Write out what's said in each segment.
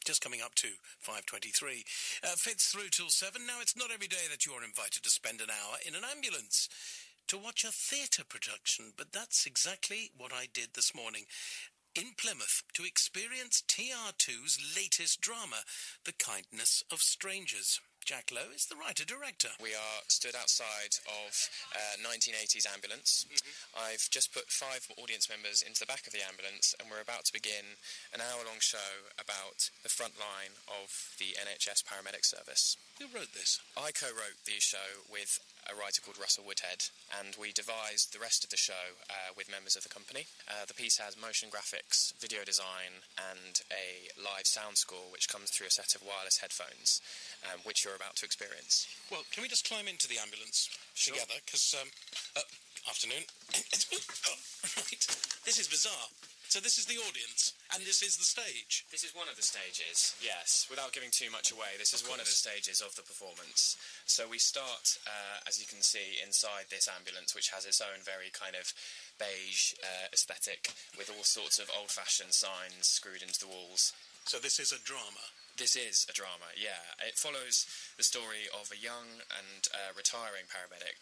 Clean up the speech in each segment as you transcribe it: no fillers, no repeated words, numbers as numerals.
Just coming up to 5:23. Fits through till 7. Now, it's not every day that you're invited to spend an hour in an ambulance to watch a theatre production, but that's exactly what I did this morning in Plymouth to experience TR2's latest drama, The Kindness of Strangers. Jack Lowe is the writer-director. We are stood outside of 1980s ambulance. I've just put 5 audience members into the back of the ambulance, and we're about to begin an hour-long show about the front line of the NHS paramedic service. Who wrote this? I co-wrote the show with a writer called Russell Woodhead, and we devised the rest of the show with members of the company. The piece has motion graphics, video design, and a live sound score which comes through a set of wireless headphones, which you're about to experience. Well, can we just climb into the ambulance together? Because, afternoon. Right. This is bizarre. So this is the audience, and this is the stage. This is one of the stages, yes. Without giving too much away, this is one of the stages of the performance. So we start, as you can see, inside this ambulance, which has its own very kind of beige aesthetic, with all sorts of old-fashioned signs screwed into the walls. So this is a drama? This is a drama, yeah. It follows the story of a young and retiring paramedic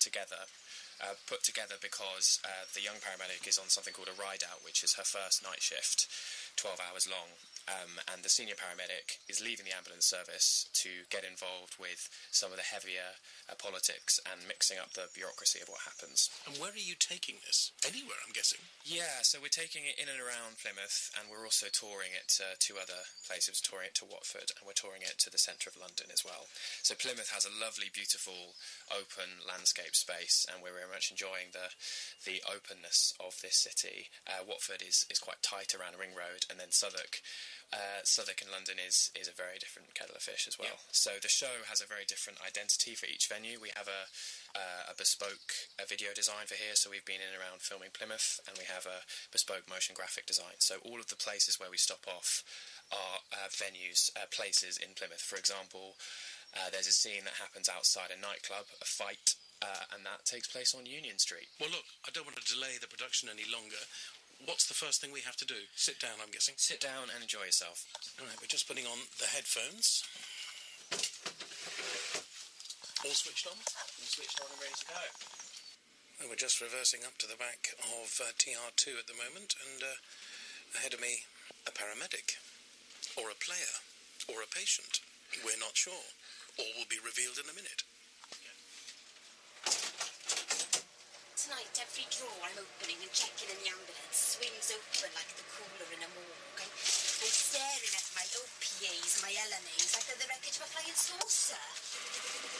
put together because the young paramedic is on something called a ride-out, which is her first night shift, 12 hours long. And the senior paramedic is leaving the ambulance service to get involved with some of the heavier politics and mixing up the bureaucracy of what happens. And where are you taking this? Anywhere, I'm guessing? Yeah, so we're taking it in and around Plymouth, and we're also touring it to 2 other places. We're touring it to Watford, and we're touring it to the centre of London as well. So Plymouth has a lovely, beautiful, open landscape space, and we're very much enjoying the openness of this city. Watford is quite tight around Ring Road, and then Southwark in London is a very different kettle of fish as well. Yeah. So the show has a very different identity for each venue. We have a bespoke video design for here, so we've been in and around filming Plymouth, and we have a bespoke motion graphic design. So all of the places where we stop off are venues, places in Plymouth. For example, there's a scene that happens outside a nightclub, a fight, and that takes place on Union Street. Well, look, I don't want to delay the production any longer. What's the first thing we have to do? Sit down, I'm guessing. Sit down and enjoy yourself. All right, we're just putting on the headphones. All switched on? All switched on and ready to go. Well, we're just reversing up to the back of TR2 at the moment, and ahead of me, a paramedic, or a player, or a patient. We're not sure. All will be revealed in a minute. Tonight, every drawer I'm opening and checking in the ambulance swings open like the cooler in a morgue. I'm staring at my OPAs and my LNAs like they're the wreckage of a flying saucer.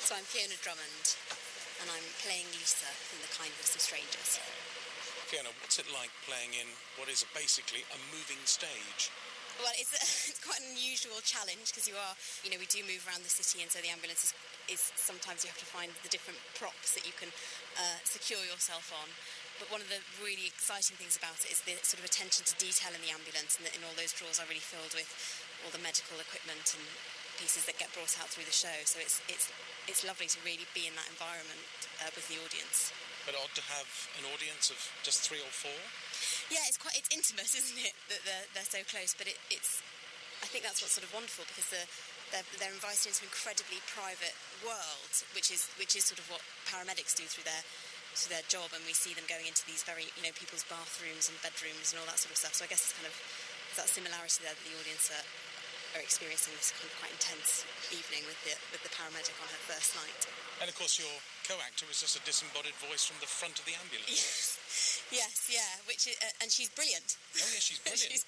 So I'm Fiona Drummond, and I'm playing Lisa in The Kindness of Strangers. Fiona, what's it like playing in what is basically a moving stage? Well, it's quite an unusual challenge because we do move around the city, and so the ambulance is sometimes you have to find the different props that you can secure yourself on. But one of the really exciting things about it is the sort of attention to detail in the ambulance, and that in all those drawers are really filled with all the medical equipment and pieces that get brought out through the show. So it's lovely to really be in that environment with the audience. But odd to have an audience of just 3 or 4? Yeah, it's intimate, isn't it, that they're so close? But I think that's what's sort of wonderful, because they're invited into an incredibly private world, which is sort of what paramedics do through their job, and we see them going into these very people's bathrooms and bedrooms and all that sort of stuff. So I guess it's kind of that similarity there that the audience are experiencing this kind of quite intense evening with the paramedic on her first night. And of course your co-actor is just a disembodied voice from the front of the ambulance. Yes, yeah, and she's brilliant. Oh yeah, she's brilliant.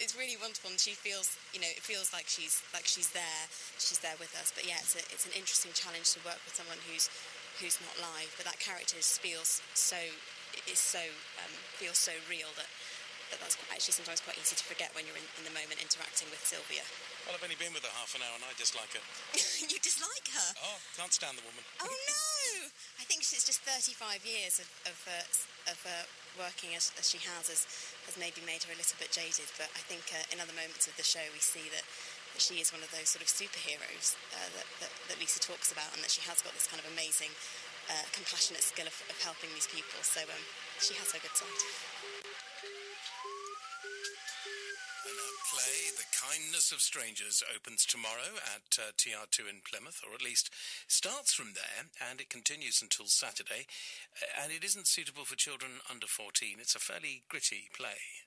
It's really wonderful, and she feels, it feels like she's there with us. But yeah, it's an interesting challenge to work with someone who's not live, but that character feels so real that that's actually sometimes quite easy to forget when you're in the moment interacting with Sylvia. Well, I've only been with her half an hour and I dislike her. You dislike her? Oh, can't stand the woman. Oh no! I think it's just 35 years of working as she has maybe made her a little bit jaded, but I think in other moments of the show we see that she is one of those sort of superheroes that Lisa talks about, and that she has got this kind of amazing compassionate skill of helping these people, so she has her good side. And our play, The Kindness of Strangers opens tomorrow at TR2 in Plymouth, or at least starts from there, and it continues until Saturday. And it isn't suitable for children under 14. It's a fairly gritty play.